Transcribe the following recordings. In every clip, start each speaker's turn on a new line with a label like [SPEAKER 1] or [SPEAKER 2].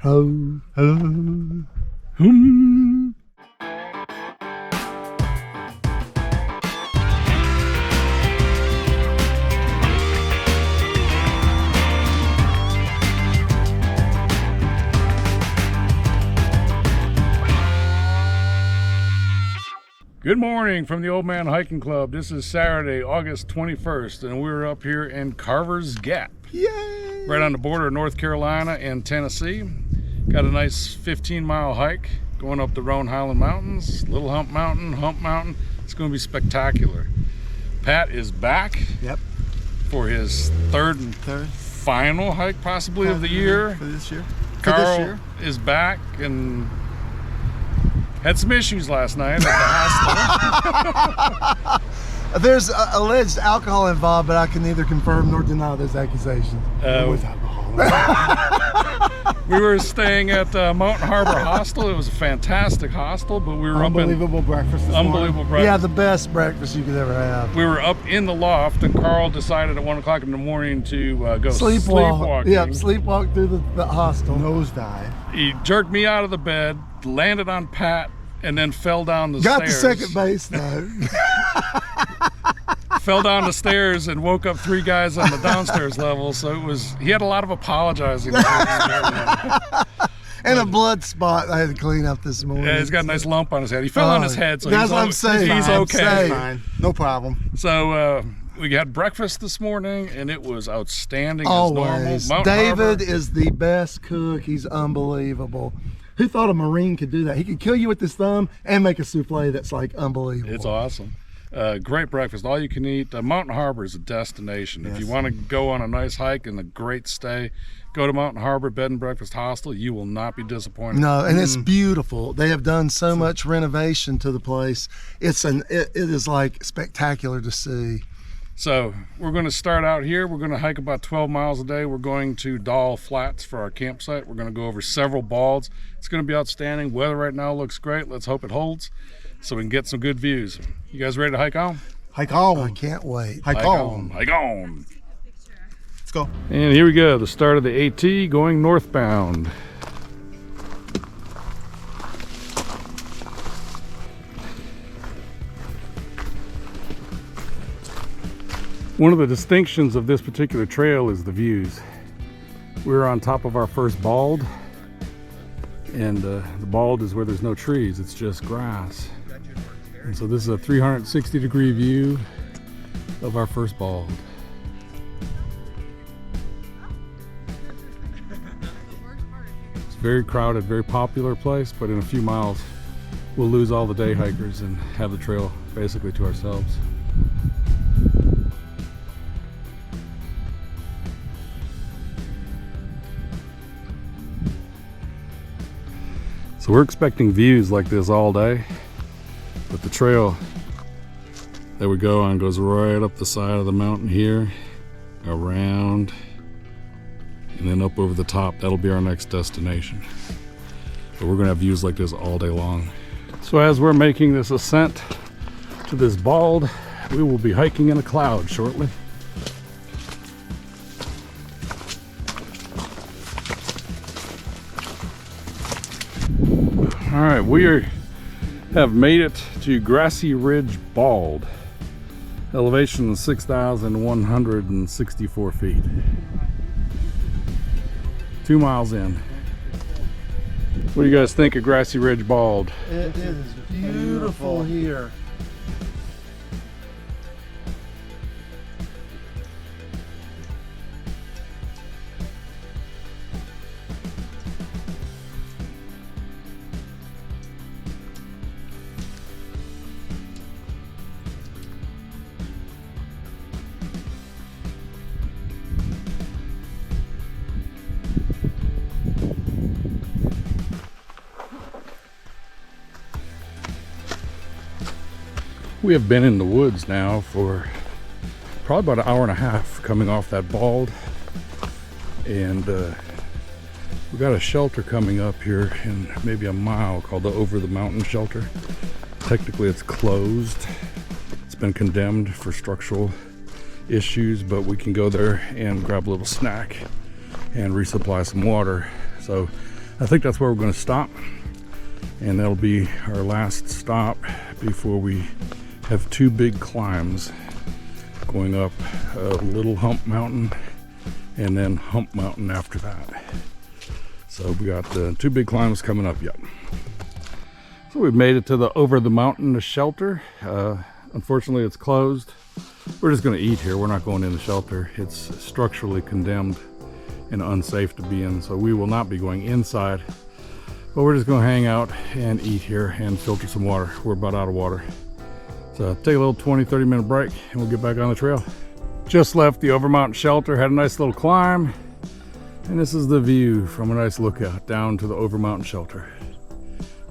[SPEAKER 1] Ho.
[SPEAKER 2] Hello. Good morning from the Old Man Hiking Club. This is Saturday, August 21st, and we're up here in Carvers Gap.
[SPEAKER 1] Yay!
[SPEAKER 2] Right on the border of North Carolina and Tennessee. Got a nice 15-mile hike going up the Roan Highland Mountains, Little Hump Mountain. It's going to be spectacular. Pat is back.
[SPEAKER 1] Yep.
[SPEAKER 2] For his third final hike possibly of the year.
[SPEAKER 1] For this year.
[SPEAKER 2] Carl is back and had some issues last night at the hospital.
[SPEAKER 1] There's alleged alcohol involved, but I can neither confirm nor deny those accusations. With alcohol.
[SPEAKER 2] We were staying at Mountain Harbour Hostel. It was a fantastic hostel, but we were
[SPEAKER 1] unbelievable breakfast.
[SPEAKER 2] Unbelievable breakfast.
[SPEAKER 1] Yeah, the best breakfast you could ever have.
[SPEAKER 2] We were up in the loft, and Carl decided at 1 o'clock in the morning to go
[SPEAKER 1] sleepwalking. Yep, sleepwalk through the hostel.
[SPEAKER 3] Nosedive.
[SPEAKER 2] He jerked me out of the bed, landed on Pat, and then fell down the stairs.
[SPEAKER 1] Got to second base though.
[SPEAKER 2] Fell down the stairs and woke up 3 guys on the downstairs level. So he had a lot of apologizing.
[SPEAKER 1] And a blood spot I had to clean up this morning.
[SPEAKER 2] Yeah, he's got a nice lump on his head. He fell on his head, so
[SPEAKER 1] that's what I'm saying.
[SPEAKER 2] He's okay.
[SPEAKER 3] Fine. No problem.
[SPEAKER 2] So we had breakfast this morning, and it was outstanding.
[SPEAKER 1] Always.
[SPEAKER 2] As normal.
[SPEAKER 1] David is the best cook. He's unbelievable. Who thought a Marine could do that? He could kill you with his thumb and make a souffle that's like unbelievable.
[SPEAKER 2] It's awesome. Great breakfast, all you can eat. Mountain Harbour is a destination. Yes. If you want to go on a nice hike and a great stay, go to Mountain Harbour Bed and Breakfast Hostel. You will not be disappointed.
[SPEAKER 1] No, and it's beautiful. They have done so much renovation to the place. It is like spectacular to see.
[SPEAKER 2] So we're going to start out here. We're going to hike about 12 miles a day. We're going to Doll Flats for our campsite. We're going to go over several balds. It's going to be outstanding. Weather right now looks great. Let's hope it holds so we can get some good views. You guys ready to hike on?
[SPEAKER 3] Hike on.
[SPEAKER 1] I can't wait.
[SPEAKER 3] Hike on.
[SPEAKER 2] Hike on.
[SPEAKER 3] Let's go.
[SPEAKER 2] And here we go, the start of the AT going northbound. One of the distinctions of this particular trail is the views. We're on top of our first bald, and the bald is where there's no trees, it's just grass. And so this is a 360-degree view of our first bald. It's a very crowded, very popular place, but in a few miles we'll lose all the day hikers and have the trail basically to ourselves. So we're expecting views like this all day, but the trail that we go on goes right up the side of the mountain here, around, and then up over the top. That'll be our next destination. But we're gonna have views like this all day long. So as we're making this ascent to this bald, we will be hiking in a cloud shortly. All right, we have made it to Grassy Ridge Bald. Elevation 6,164 feet. 2 miles in. What do you guys think of Grassy Ridge Bald?
[SPEAKER 1] It is beautiful here.
[SPEAKER 2] We have been in the woods now for probably about an hour and a half coming off that bald, and we got a shelter coming up here in maybe a mile called the Over the Mountain Shelter. Technically it's closed. It's been condemned for structural issues, but we can go there and grab a little snack and resupply some water. So I think that's where we're going to stop, and that'll be our last stop before we have two big climbs going up Little Hump Mountain and then Hump Mountain after that. So we got two big climbs coming up yet. So we've made it to the over the mountain shelter. Unfortunately, it's closed. We're just going to eat here. We're not going in the shelter. It's structurally condemned and unsafe to be in, so we will not be going inside. But we're just going to hang out and eat here and filter some water. We're about out of water. So take a little 20-30 minute break and we'll get back on the trail. Just left the over mountain shelter, had a nice little climb. And this is the view from a nice lookout down to the over mountain shelter.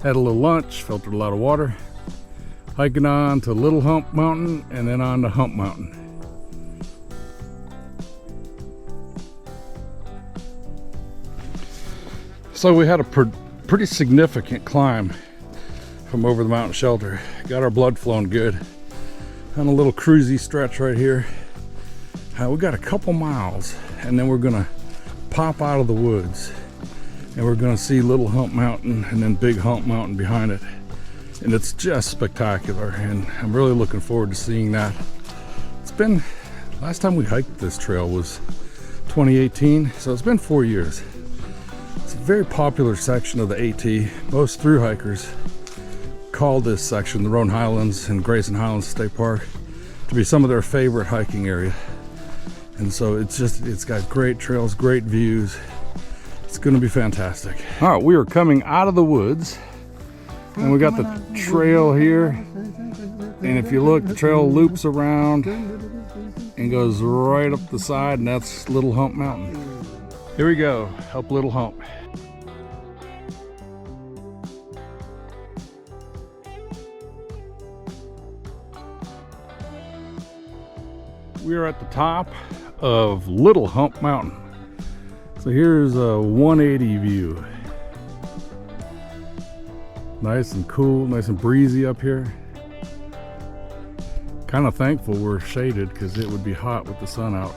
[SPEAKER 2] Had a little lunch, filtered a lot of water. Hiking on to Little Hump Mountain and then on to Hump Mountain. So we had a pretty significant climb from over the mountain shelter. Got our blood flowing good. On a little cruisy stretch right here. We got a couple miles and then we're gonna pop out of the woods and we're gonna see Little Hump Mountain and then Big Hump Mountain behind it. And it's just spectacular, and I'm really looking forward to seeing that. It's been, last time we hiked this trail was 2018, so it's been 4 years. It's a very popular section of the AT. Most thru hikers call this section, the Roan Highlands and Grayson Highlands State Park, to be some of their favorite hiking area. And so it's got great trails, great views. It's gonna be fantastic. All right, we are coming out of the woods. And we got the trail here, and if you look, the trail loops around and goes right up the side, and that's Little Hump Mountain. Here we go, up Little Hump. We are at the top of Little Hump Mountain. So here's a 180 view. Nice and cool, nice and breezy up here. Kind of thankful we're shaded because it would be hot with the sun out.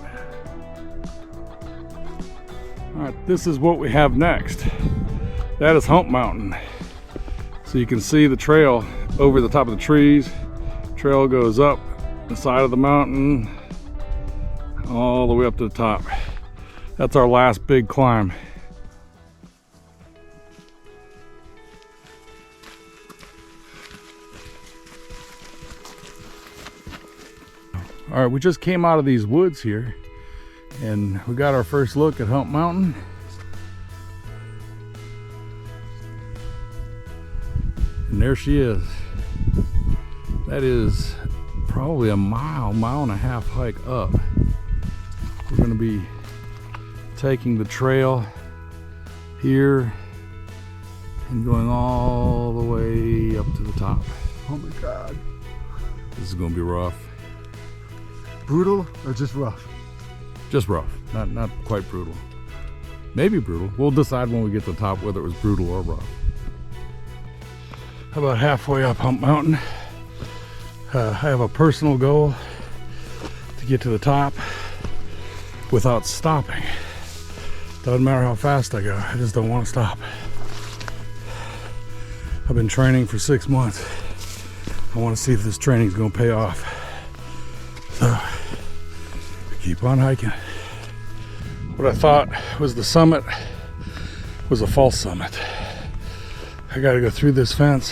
[SPEAKER 2] All right, this is what we have next. That is Hump Mountain. So you can see the trail over the top of the trees. Trail goes up the side of the mountain all the way up to the top. That's our last big climb. All right, we just came out of these woods here and we got our first look at Hump Mountain. And there she is. That is probably a mile and a half hike up. We're gonna be taking the trail here and going all the way up to the top.
[SPEAKER 1] Oh my God.
[SPEAKER 2] This is gonna be rough.
[SPEAKER 1] Brutal or just rough?
[SPEAKER 2] Just rough, not quite brutal. Maybe brutal. We'll decide when we get to the top whether it was brutal or rough. About halfway up Hump Mountain. I have a personal goal to get to the top without stopping. Doesn't matter how fast I go, I just don't want to stop. I've been training for 6 months. I want to see if this training is going to pay off. So, keep on hiking. What I thought was the summit was a false summit. I got to go through this fence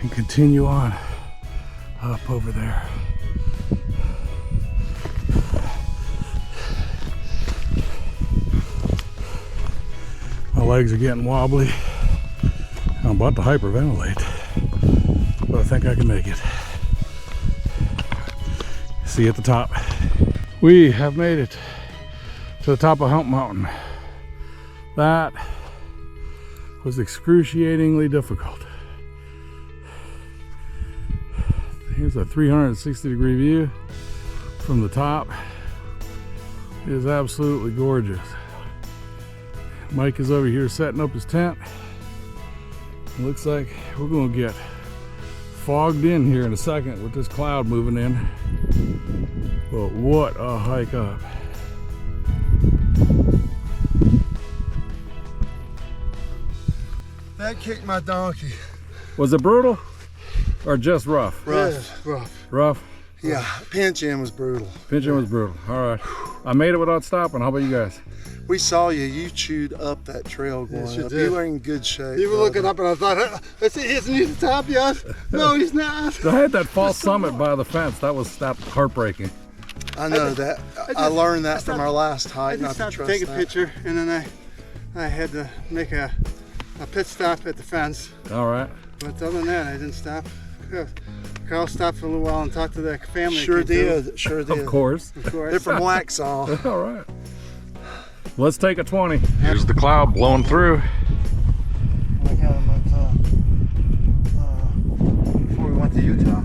[SPEAKER 2] and continue on up over there. My legs are getting wobbly. I'm about to hyperventilate, but I think I can make it. See you at the top. We have made it to the top of Hump Mountain. That was excruciatingly difficult. Here's a 360-degree view from the top. It is absolutely gorgeous. Mike is over here setting up his tent. It looks like we're gonna get fogged in here in a second with this cloud moving in. But what a hike up.
[SPEAKER 1] That kicked my donkey.
[SPEAKER 2] Was it brutal or just rough?
[SPEAKER 1] Rough. Yeah, rough.
[SPEAKER 2] Rough?
[SPEAKER 1] Yeah, pinch-in was brutal.
[SPEAKER 2] Pinch-in was brutal. All right. I made it without stopping. How about you guys?
[SPEAKER 1] We saw you. You chewed up that trail going
[SPEAKER 3] Yes, you
[SPEAKER 1] up.
[SPEAKER 3] did.
[SPEAKER 1] You were in good shape.
[SPEAKER 3] You were looking up and I thought, isn't he the top yet? No, he's not.
[SPEAKER 2] I had that false summit by the fence. That was heartbreaking.
[SPEAKER 1] I know that. I learned that from our last hike.
[SPEAKER 3] I
[SPEAKER 1] Not
[SPEAKER 3] just
[SPEAKER 1] to
[SPEAKER 3] stopped to
[SPEAKER 1] trust
[SPEAKER 3] take a
[SPEAKER 1] that.
[SPEAKER 3] picture and then I had to make a pit stop at the fence.
[SPEAKER 2] All right.
[SPEAKER 3] But other than that, I didn't stop. Carl stopped for a little while and talked to the family. that
[SPEAKER 1] Sure
[SPEAKER 3] came through.
[SPEAKER 1] did. Sure did.
[SPEAKER 2] Of course.
[SPEAKER 3] Of course.
[SPEAKER 1] They're from Waxhaw.
[SPEAKER 2] All right. Let's take a 20. Here's the cloud blowing through.
[SPEAKER 3] I got him at, before we went to Utah.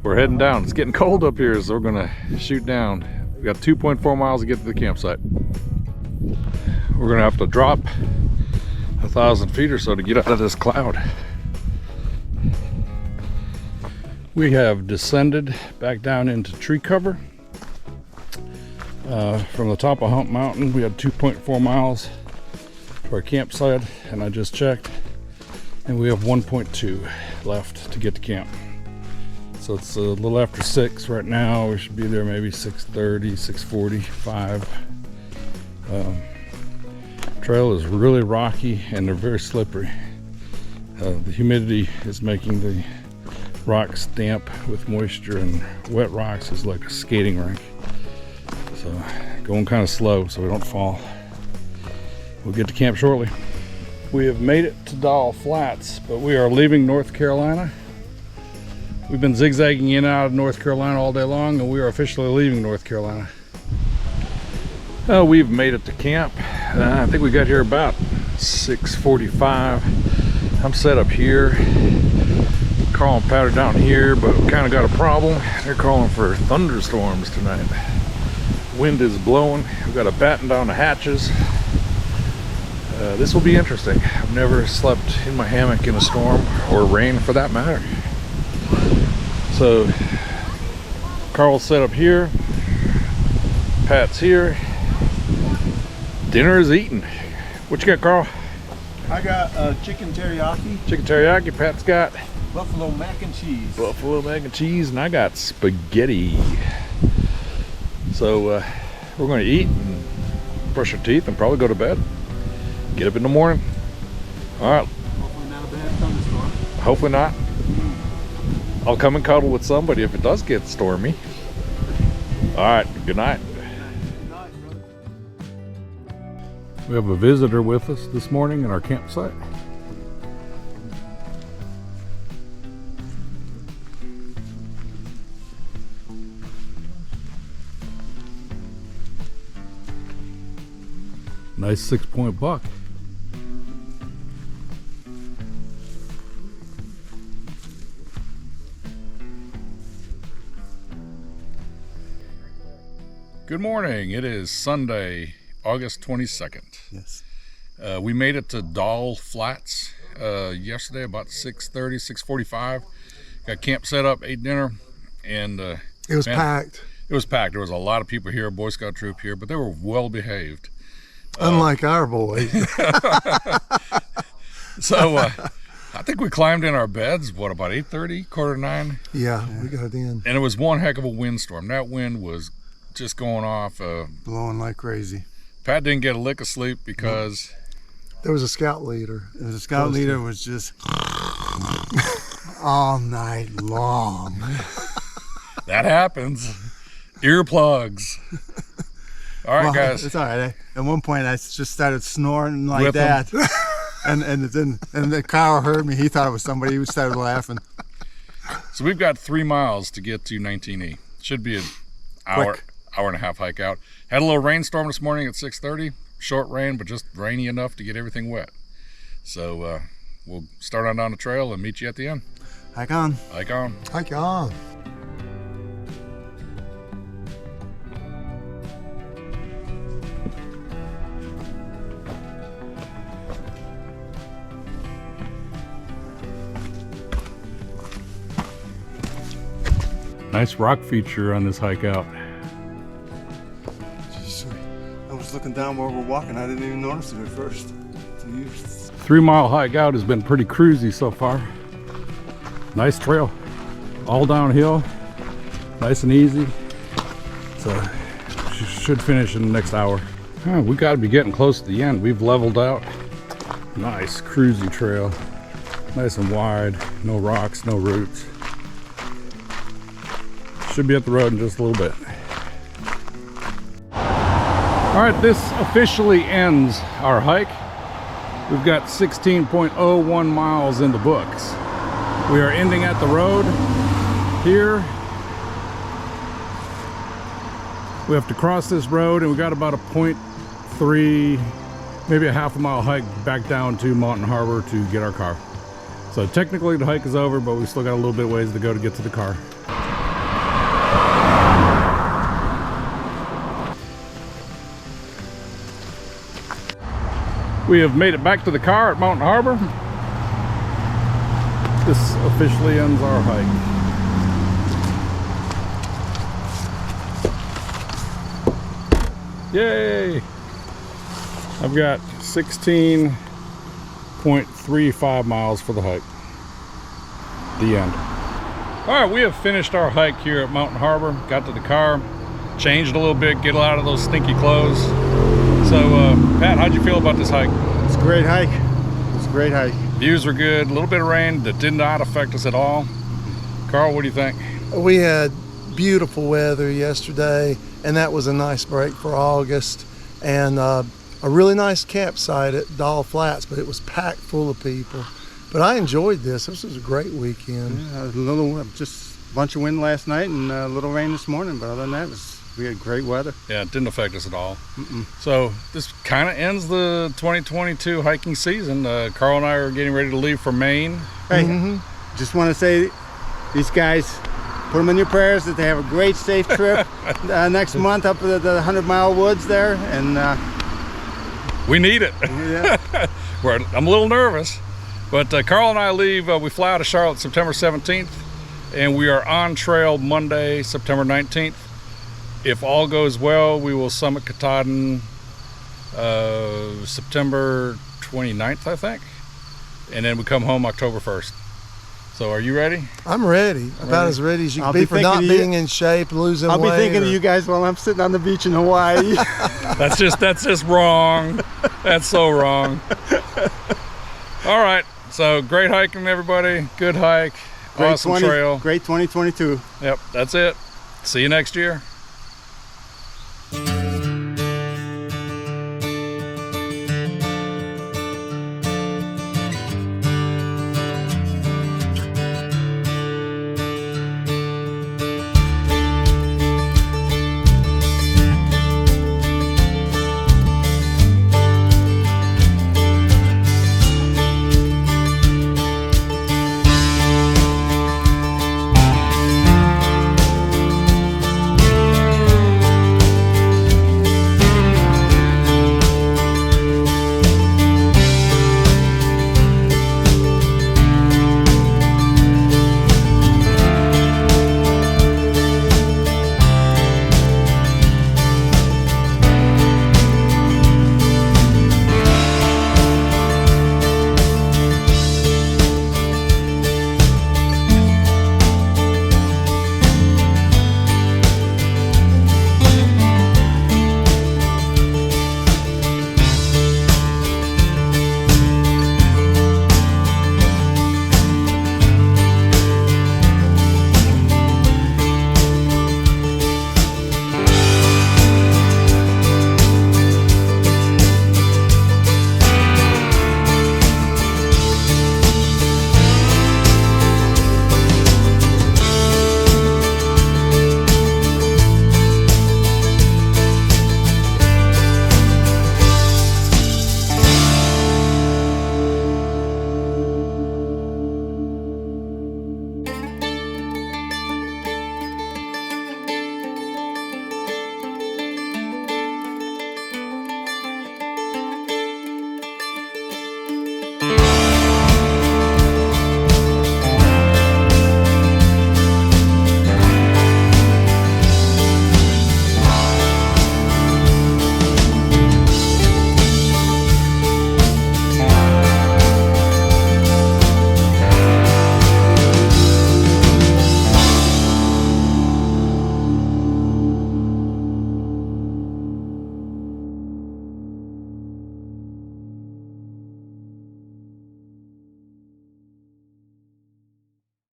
[SPEAKER 2] We're heading down. It's getting cold up here, so we're gonna shoot down. We got 2.4 miles to get to the campsite. We're gonna have to drop 1,000 feet or so to get out of this cloud. We have descended back down into tree cover. From the top of Hump Mountain, we had 2.4 miles to our campsite, and I just checked, and we have 1.2 left to get to camp. So it's a little after 6 right now. We should be there maybe 6:30, 6:45. Trail is really rocky and they're very slippery. The humidity is making the rocks damp with moisture, and wet rocks is like a skating rink. So going kind of slow so we don't fall. We'll get to camp shortly. We have made it to Doll Flats, but we are leaving North Carolina. We've been zigzagging in and out of North Carolina all day long, and we are officially leaving North Carolina. We've made it to camp. I think we got here about 6:45. I'm set up here. Carl and Pat are down here, but we kind of got a problem. They're calling for thunderstorms tonight. Wind is blowing. We've got to batten down the hatches. This will be interesting. I've never slept in my hammock in a storm, or rain for that matter. So Carl's set up here, Pat's here, dinner is eaten. What you got, Carl?
[SPEAKER 4] I got chicken teriyaki,
[SPEAKER 2] Chicken teriyaki. Pat's got
[SPEAKER 4] buffalo mac and cheese.
[SPEAKER 2] buffalo mac and cheese, and I got spaghetti. So we're going to eat and brush our teeth and probably go to bed. Get up in the morning. All right.
[SPEAKER 4] Hopefully not a bad thunderstorm.
[SPEAKER 2] Hopefully not. I'll come and cuddle with somebody if it does get stormy. All right, good night. We have a visitor with us this morning in our campsite. Nice 6-point buck. Good morning. It is Sunday, August 22nd.
[SPEAKER 3] Yes.
[SPEAKER 2] We made it to Doll Flats yesterday about 6:30, 6:45. Got camp set up, ate dinner, and
[SPEAKER 1] It was packed.
[SPEAKER 2] It was packed. There was a lot of people here, Boy Scout troop here, but they were well behaved.
[SPEAKER 1] Unlike our boys.
[SPEAKER 2] So I think we climbed in our beds, what, about 8:30, 8:45?
[SPEAKER 1] Yeah, we got in.
[SPEAKER 2] And it was one heck of a windstorm. That wind was just going off.
[SPEAKER 3] Blowing like crazy.
[SPEAKER 2] Pat didn't get a lick of sleep because
[SPEAKER 1] There was a scout leader.
[SPEAKER 3] The scout leader was just all night long.
[SPEAKER 2] that happens. Earplugs. All right,
[SPEAKER 3] Well,
[SPEAKER 2] guys.
[SPEAKER 3] It's all right. At one point, I just started snoring like
[SPEAKER 2] With
[SPEAKER 3] that, and the Carl heard me. He thought it was somebody. He started laughing.
[SPEAKER 2] So we've got 3 miles to get to 19E. Should be an hour and a half hike out. Had a little rainstorm this morning at 6:30. Short rain, but just rainy enough to get everything wet. So we'll start on down the trail and meet you at the end.
[SPEAKER 3] Hike on.
[SPEAKER 2] Hike on.
[SPEAKER 1] Hike on.
[SPEAKER 2] Nice rock feature on this hike out.
[SPEAKER 3] Jeez, that was was looking down while we were walking. I didn't even notice it at first. So you...
[SPEAKER 2] 3 mile hike out has been pretty cruisy so far. Nice trail, all downhill, nice and easy. So should finish in the next hour. We got to be getting close to the end. We've leveled out. Nice cruisy trail, nice and wide, no rocks, no roots. Should be at the road in just a little bit. All right, this officially ends our hike. We've got 16.01 miles in the books. We are ending at the road here. We have to cross this road, and we got about a 0.3, maybe a half a mile hike back down to Mountain Harbor to get our car. So technically the hike is over, but we still got a little bit of ways to go to get to the car. We have made it back to the car at Mountain Harbor. This officially ends our hike. Yay! I've got 16.35 miles for the hike. The end. All right, we have finished our hike here at Mountain Harbor. Got to the car, changed a little bit, get out of those stinky clothes. So, Pat, how'd you feel about this hike?
[SPEAKER 3] It's a great hike. It's a great hike.
[SPEAKER 2] Views were good, a little bit of rain that did not affect us at all. Carl, what do you think?
[SPEAKER 1] We had beautiful weather yesterday, and that was a nice break for August. And a really nice campsite at Doll Flats, but it was packed full of people. But I enjoyed this. This was a great weekend.
[SPEAKER 3] Yeah, just a bunch of wind last night and a little rain this morning, but other than that, we had great weather.
[SPEAKER 2] Yeah, it didn't affect us at all. So this kind of ends the 2022 hiking season. Carl and I are getting ready to leave for Maine.
[SPEAKER 3] Hey, just want to say, these guys, put them in your prayers that they have a great, safe trip next month up to the 100-mile woods there. And
[SPEAKER 2] we need it.
[SPEAKER 3] Yeah.
[SPEAKER 2] I'm a little nervous, but Carl and I leave. We fly out of Charlotte September 17th, and we are on trail Monday, September 19th. If all goes well, we will summit Katahdin September 29th, I think. And then we come home October 1st. So are you ready?
[SPEAKER 1] I'm ready. About as ready as you can be for not being in shape, losing weight.
[SPEAKER 3] I'll be thinking of you guys while I'm sitting on the beach in Hawaii.
[SPEAKER 2] That's just wrong. That's so wrong. All right. So great hiking, everybody. Good hike. Awesome trail.
[SPEAKER 3] Great 2022.
[SPEAKER 2] Yep, that's it. See you next year.